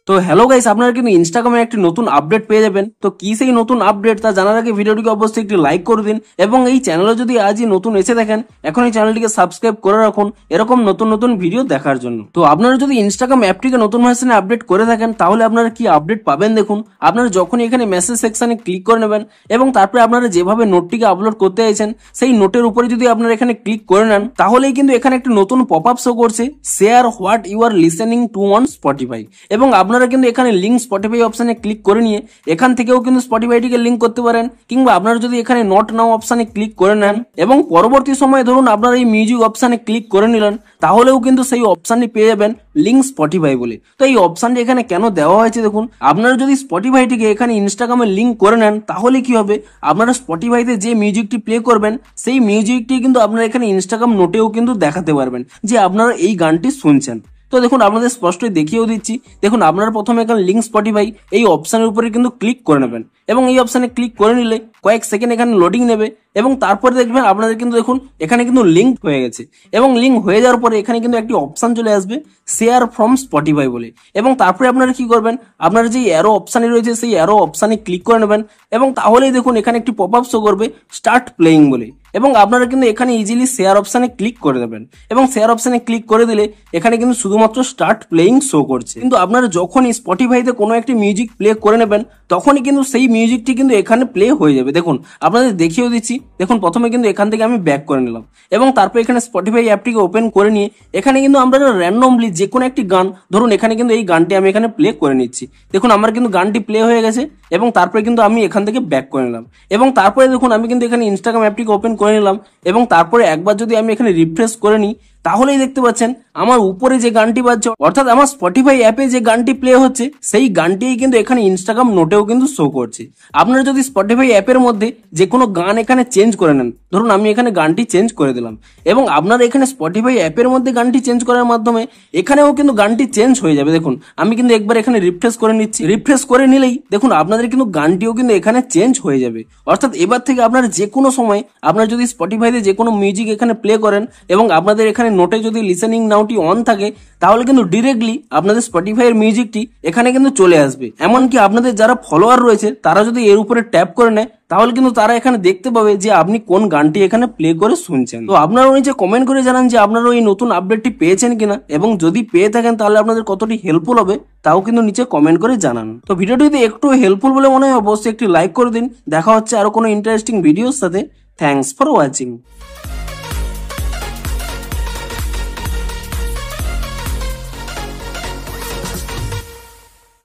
তো hello guys, আপনারা কিন্তু ইনস্টাগ্রামে একটি নতুন আপডেট পেয়ে যাবেন। তো কি সেই নতুন আপডেট তা জানার আগে ভিডিওটিকে অবশ্যই একটি লাইক করে দিন এবং এই চ্যানেলে যদি আজই নতুন এসে দেখেন এখন এই চ্যানেলটিকে সাবস্ক্রাইব করে রাখুন এরকম নতুন নতুন ভিডিও দেখার জন্য। তো আপনারা যদি ইনস্টাগ্রাম অ্যাপটিকে নতুন ভার্সনে আপডেট করে থাকেন তাহলে আপনারা কি আপডেট পাবেন দেখুন। আপনারা যখনই এখানে মেসেজ সেকশনে ক্লিক করে নেবেন এবং তারপরে আপনারা যেভাবে নোটটিকে আপলোড করতে চাইছেন সেই নোটের উপরে যদি আপনারা এখানে ক্লিক করে নেন তাহলেই কিন্তু এখানে একটি নতুন পপআপ শো করছে, share what you are listening to on Spotify. এবং আপনারা কিন্তু এখানে লিঙ্ক স্পটিফাই অপশনে ক্লিক করে নিয়ে এখান থেকেও কিন্তু স্পটিফাইটিকে লিঙ্ক করতে পারেন, কিংবা আপনারা যদি এখানে নট নাও অপশনে ক্লিক করে নেন এবং পরবর্তী সময়ে ধরুন আপনারা এই মিউজিক অপশনে ক্লিক করে নিলেন তাহলেও কিন্তু সেই অপশনটি পেয়ে যাবেন লিঙ্ক স্পটিফাই বলে। তো এই অপশনটি এখানে কেন দেওয়া হয়েছে দেখুন, আপনারা যদি স্পটিফাইটিকে এখানে ইনস্টাগ্রামে লিঙ্ক করে নেন তাহলে কি হবে, আপনারা স্পটিফাইতে যে মিউজিকটি প্লে করবেন সেই মিউজিকটি কিন্তু আপনারা এখানে ইনস্টাগ্রাম নোটেও কিন্তু দেখাতে পারবেন যে আপনারা এই গানটি শুনছেন। তো দেখুন আপনাদের স্পষ্টই দেখিয়েও দিচ্ছি। দেখুন আপনারা প্রথমে এখানে লিঙ্ক স্পটিফাই এই অপশনের উপরে কিন্তু ক্লিক করে নেবেন এবং এই অপশনে ক্লিক করে নিলে কয়েক সেকেন্ড এখানে লোডিং নেবে এবং তারপরে দেখবেন আপনাদের কিন্তু দেখুন এখানে কিন্তু লিঙ্ক হয়ে গেছে এবং লিঙ্ক হয়ে যাওয়ার পরে এখানে কিন্তু একটি অপশন চলে আসবে শেয়ার ফ্রম স্পটিফাই বলে। এবং তারপরে আপনারা কি করবেন, আপনারা যে অ্যারো অপশানে রয়েছে সেই অ্যারো অপশানে ক্লিক করে নেবেন এবং তাহলেই দেখুন এখানে একটি পপআপ শো করবে স্টার্ট প্লেইং বলে। এবং আপনারা কিন্তু এখানে ইজিলি শেয়ার অপশানে ক্লিক করে দেবেন এবং শেয়ার অপশানে ক্লিক করে দিলে এখানে কিন্তু শুধুমাত্র স্টার্ট প্লেইং শো করছে। কিন্তু আপনারা যখনই স্পটিফাইতে কোনো একটি মিউজিক প্লে করে নেবেন তখনই কিন্তু সেই মিউজিকটি কিন্তু এখানে প্লে হয়ে যাবে। দেখুন আপনাদের দেখিয়েও দিচ্ছি। দেখুন প্রথমে কিন্তু এখান থেকে আমি ব্যাক করে নিলাম এবং তারপর এখানে স্পটিফাই অ্যাপটিকে ওপেন করে নিয়ে এখানে কিন্তু আমরা র্যান্ডমলি যে কোনো একটি গান ধরুন এখানে কিন্তু এই গানটি আমি এখানে প্লে করে নিচ্ছি। দেখুন আমার কিন্তু গানটি প্লে হয়ে গেছে এবং তারপরে কিন্তু আমি এখান থেকে ব্যাক করে নিলাম এবং তারপরে দেখুন আমি কিন্তু এখানে ইনস্টাগ্রাম অ্যাপটিকে ওপেন করে নিলাম এবং তারপরে একবার যদি আমি এখানে রিফ্রেশ করে নিই তাহলেই দেখতে পাচ্ছেন আমার উপরে যে গানটি বাজছে অর্থাৎ আমার স্পটিফাই অ্যাপে যে গানটি প্লে হচ্ছে সেই গানটি কিন্তু এখানে ইনস্টাগ্রাম নোটেও কিন্তু শো করছে। আপনারা যদি স্পটিফাই অ্যাপের মধ্যে যে কোনো গান এখানে চেঞ্জ করে নেন, ধরুন আমি এখানে গানটি চেঞ্জ করে দিলাম এবং আপনারা এখানে স্পটিফাই অ্যাপের মধ্যে গানটি চেঞ্জ করার মাধ্যমে এখানেও কিন্তু গানটি চেঞ্জ হয়ে যাবে। দেখুন আমি কিন্তু একবার এখানে রিফ্রেশ করে নিচ্ছি, রিফ্রেশ করে নিলেই দেখুন আপনাদের কিন্তু গানটিও কিন্তু এখানে চেঞ্জ হয়ে যাবে। অর্থাৎ এবার থেকে আপনারা যে কোনো সময় আপনারা যদি স্পটিফাইতে যে কোনো মিউজিক এখানে প্লে করেন এবং আপনাদের এখানে নোটে যদি লিসেনিং নাওটি অন থাকে তাহলে কিন্তু ডিরেক্টলি আপনাদের স্পটিফাই এর মিউজিকটি এখানে কিন্তু চলে আসবে। এমনকি আপনাদের যারা ফলোয়ার রয়েছে তারা যদি এর উপরে ট্যাপ করে নেয় তাহলে কিন্তু তারা এখানে দেখতে পাবে যে আপনি কোন গানটি এখানে প্লে করে শুনছেন। তো আপনারা নিচে কমেন্ট করে জানান যে আপনারা এই নতুন আপডেটটি পেয়েছেন কিনা এবং যদি পেয়ে থাকেন তাহলে আপনাদের কতটি হেল্পফুল হবে তাও কিন্তু নিচে কমেন্ট করে জানান। তো ভিডিওটি যদি একটু হেল্পফুল বলে মনে হয় অবশ্যই একটি লাইক করে দিন। দেখা হচ্ছে আরো কোনো ইন্টারেস্টিং ভিডিওর সাথে। Thanks for watching.